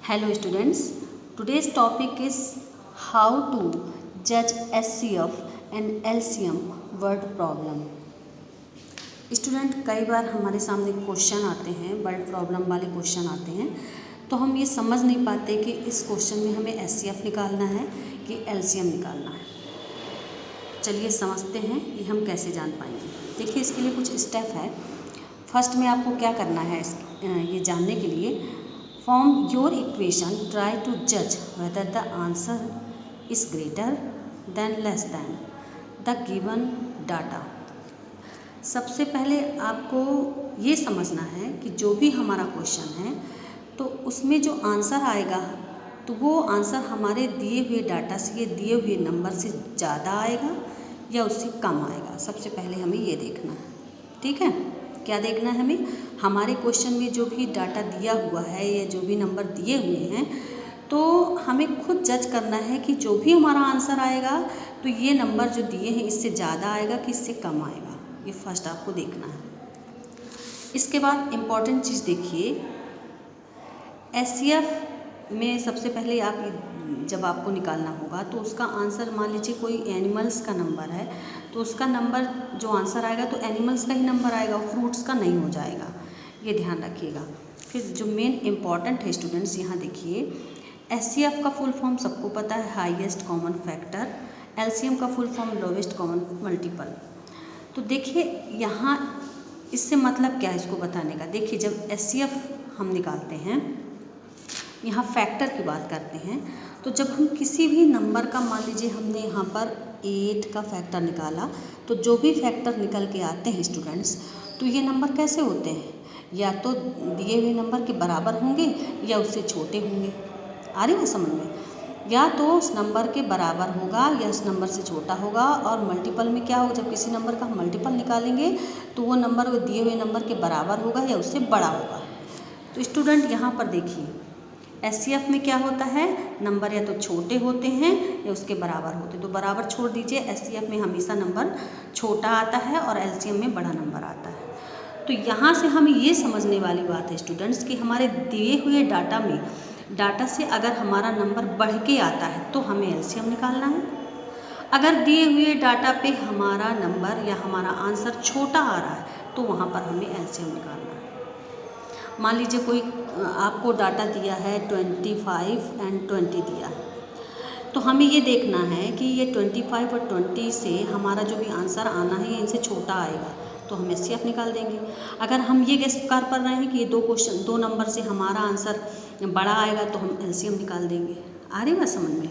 Hello students, today's topic is how to judge SCF and LCM word problem. Student कई बार हमारे सामने question आते हैं, वर्ड प्रॉब्लम वाले क्वेश्चन आते हैं, तो हम ये समझ नहीं पाते कि इस क्वेश्चन में हमें SCF निकालना है कि LCM निकालना है। चलिए समझते हैं ये हम कैसे जान पाएंगे। देखिए इसके लिए कुछ स्टेप है। फर्स्ट में आपको क्या करना है ये जानने के लिए, From your equation, try to judge whether the answer is greater than less than the given data. सबसे पहले आपको ये समझना है कि जो भी हमारा क्वेश्चन है तो उसमें जो आंसर आएगा तो वो आंसर हमारे दिए हुए डाटा से, दिए हुए नंबर से ज़्यादा आएगा या उससे कम आएगा। सबसे पहले हमें ये देखना है, ठीक है। क्या देखना है हमें, हमारे क्वेश्चन में जो भी डाटा दिया हुआ है या जो भी नंबर दिए हुए हैं तो हमें खुद जज करना है कि जो भी हमारा आंसर आएगा तो ये नंबर जो दिए हैं इससे ज़्यादा आएगा कि इससे कम आएगा। ये फर्स्ट आपको देखना है। इसके बाद इम्पॉर्टेंट चीज़ देखिए, SCF में सबसे पहले आप जब आपको निकालना होगा तो उसका आंसर, मान लीजिए कोई एनिमल्स का नंबर है तो उसका नंबर जो आंसर आएगा तो एनिमल्स का ही नंबर आएगा, फ्रूट्स का नहीं हो जाएगा, ये ध्यान रखिएगा। फिर जो मेन इम्पॉर्टेंट है स्टूडेंट्स, यहाँ देखिए SCF का फुल फॉर्म सबको पता है, हाईएस्ट कॉमन फैक्टर। LCM का full form lowest common multiple. तो देखिए यहाँ इससे मतलब क्या है इसको बताने का। देखिए जब SCF हम निकालते हैं, यहाँ फैक्टर की बात करते हैं, तो जब हम किसी भी नंबर का, मान लीजिए हमने यहाँ पर 8 का फैक्टर निकाला, तो जो भी फैक्टर निकल के आते हैं स्टूडेंट्स, तो ये नंबर कैसे होते हैं, या तो दिए हुए नंबर के बराबर होंगे या उससे छोटे होंगे। आ रही है समझ में, या तो उस नंबर के बराबर होगा या उस नंबर से छोटा होगा। और मल्टीपल में क्या होगा, जब किसी नंबर का हम मल्टीपल निकालेंगे तो वो नंबर वो दिए हुए नंबर के बराबर होगा या उससे बड़ा होगा। तो स्टूडेंट यहाँ पर देखिए SCF में क्या होता है, नंबर या तो छोटे होते हैं या उसके बराबर होते हैं। तो बराबर छोड़ दीजिए, SCF में हमेशा नंबर छोटा आता है और LCM में बड़ा नंबर आता है। तो यहाँ से हमें ये समझने वाली बात है स्टूडेंट्स कि हमारे दिए हुए डाटा से अगर हमारा नंबर बढ़ के आता है तो हमें LCM निकालना है। अगर दिए हुए डाटा पे हमारा नंबर या हमारा आंसर छोटा आ रहा है तो वहाँ पर हमें LCM निकालना है। मान लीजिए कोई आपको डाटा दिया है 25 एंड 20 दिया है, तो हमें ये देखना है कि ये 25 और 20 से हमारा जो भी आंसर आना है ये इनसे छोटा आएगा तो हम SCF निकाल देंगे। अगर हम ये गेस कर पा रहे हैं कि ये दो नंबर से हमारा आंसर बड़ा आएगा तो हम LCM निकाल देंगे। आ रही बात समझ में।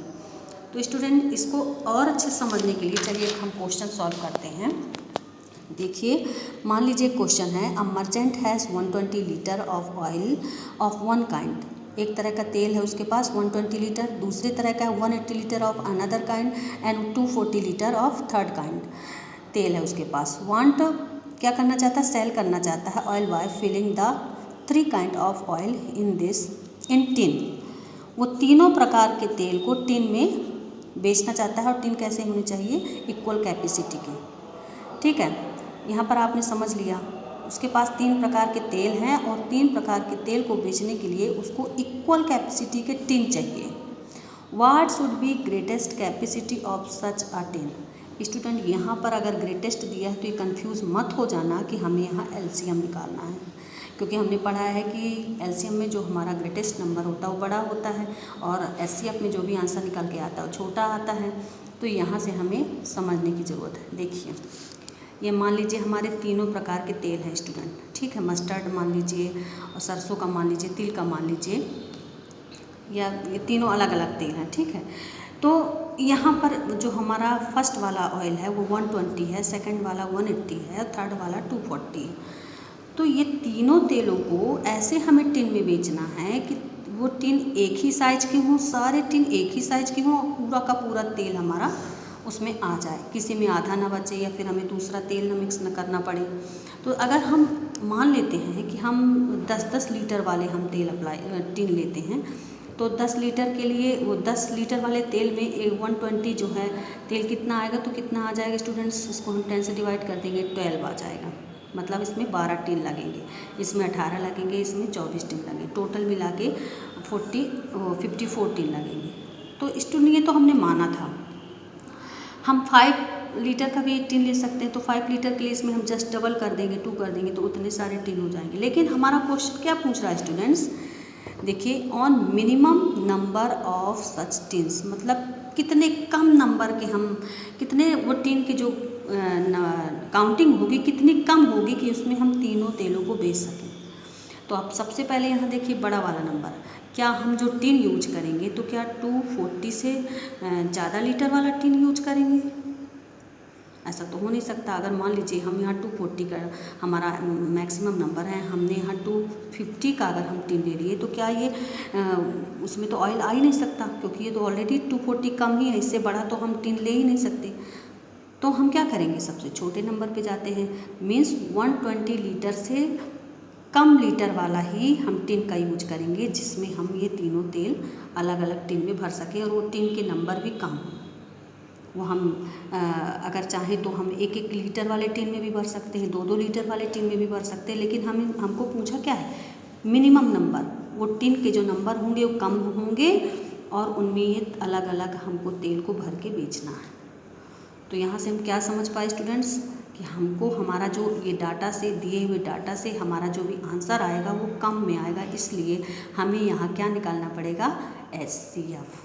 तो स्टूडेंट इसको और अच्छे समझने के लिए चलिए हम क्वेश्चन सॉल्व करते हैं। देखिए मान लीजिए क्वेश्चन है, a merchant has 120 litre of oil of one kind. एक तरह का तेल है उसके पास 120 लीटर, दूसरे तरह का 180 litre of another kind and 240 litre of third kind तेल है उसके पास। वांट क्या करना चाहता है, सेल करना चाहता है oil by filling the 3 kind of oil in tin. वो तीनों प्रकार के तेल को टिन में बेचना चाहता है और टिन कैसे होनी चाहिए, इक्वल कैपेसिटी की, ठीक है। यहाँ पर आपने समझ लिया, उसके पास 3 प्रकार के तेल हैं और 3 प्रकार के तेल को बेचने के लिए उसको इक्वल कैपेसिटी के टिन चाहिए। What should be greatest capacity of such a tin. Student यहाँ पर अगर ग्रेटेस्ट दिया है तो ये कंफ्यूज मत हो जाना कि हमें यहाँ LCM निकालना है, क्योंकि हमने पढ़ा है कि LCM में जो हमारा ग्रेटेस्ट नंबर होता है वो बड़ा होता है और SCF में जो भी आंसर निकल के आता है वो छोटा आता है। तो यहाँ से हमें समझने की ज़रूरत है। देखिए ये मान लीजिए हमारे तीनों प्रकार के तेल हैं स्टूडेंट, ठीक है। मस्टर्ड मान लीजिए और सरसों का मान लीजिए, तिल का मान लीजिए, या ये तीनों अलग अलग तेल हैं, ठीक है। तो यहाँ पर जो हमारा फर्स्ट वाला ऑयल है वो 120 है, सेकंड वाला 180 है, थर्ड वाला 240 है। तो ये तीनों तेलों को ऐसे हमें टिन में बेचना है कि वो टिन एक ही साइज के हों, सारे टिन एक ही साइज के हों और पूरा का पूरा तेल हमारा उसमें आ जाए, किसी में आधा ना बचे या फिर हमें दूसरा तेल ना मिक्स न करना पड़े। तो अगर हम मान लेते हैं कि हम 10-10 लीटर वाले हम तेल टिन लेते हैं, तो 10 लीटर के लिए वो 10 लीटर वाले तेल में 120 जो है तेल कितना आएगा, तो कितना आ जाएगा स्टूडेंट्स, इसको हम 10 से डिवाइड कर देंगे, 12 आ जाएगा। मतलब इसमें 12 टिन लगेंगे, इसमें 18 लगेंगे, इसमें 24 टिन लगेंगे, टोटल मिला के 54 टिन लगेंगे। तो स्टूडेंट ये तो हमने माना था, हम 5 लीटर का भी टिन ले सकते हैं, तो 5 लीटर के लिए इसमें हम जस्ट डबल कर देंगे, 2 कर देंगे तो उतने सारे टिन हो जाएंगे। लेकिन हमारा क्वेश्चन क्या पूछ रहा है स्टूडेंट्स, देखिए on minimum number of such tins, मतलब कितने कम नंबर के हम, कितने वो टिन की जो काउंटिंग होगी कितनी कम होगी कि उसमें हम तीनों तेलों को बेच सकें। तो आप सबसे पहले यहाँ देखिए बड़ा वाला नंबर, क्या हम जो टिन यूज करेंगे तो क्या 240 से ज़्यादा लीटर वाला टिन यूज करेंगे? ऐसा तो हो नहीं सकता। अगर मान लीजिए हम यहाँ 240 का हमारा मैक्सिमम नंबर है, हमने यहाँ 250 का अगर हम टिन ले लिए तो क्या ये उसमें तो ऑयल आ ही नहीं सकता, क्योंकि ये तो ऑलरेडी 240 कम ही है, इससे बड़ा तो हम टिन ले ही नहीं सकते। तो हम क्या करेंगे, सबसे छोटे नंबर पे जाते हैं, मीन्स 120 लीटर से कम लीटर वाला ही हम टिन का यूज करेंगे, जिसमें हम ये तीनों तेल अलग अलग टिन में भर सकें और वो टिन के नंबर भी कम हों। वो हम अगर चाहें तो हम 1-1 लीटर वाले टिन में भी भर सकते हैं, 2-2 लीटर वाले टिन में भी भर सकते हैं, लेकिन हमको पूछा क्या है, मिनिमम नंबर, वो टिन के जो नंबर होंगे वो कम होंगे और उनमें ये अलग अलग हमको तेल को भर के बेचना है। तो यहाँ से हम क्या समझ पाए स्टूडेंट्स कि हमको हमारा जो ये डाटा से दिए हुए डाटा से हमारा जो भी आंसर आएगा वो कम में आएगा, इसलिए हमें यहाँ क्या निकालना पड़ेगा, HCF।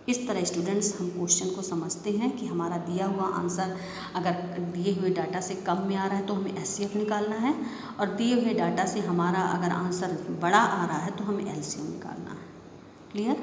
इस तरह स्टूडेंट्स हम क्वेश्चन को समझते हैं कि हमारा दिया हुआ आंसर अगर दिए हुए डाटा से कम में आ रहा है तो हमें HCF निकालना है, और दिए हुए डाटा से हमारा अगर आंसर बड़ा आ रहा है तो हमें LCM निकालना है। क्लियर?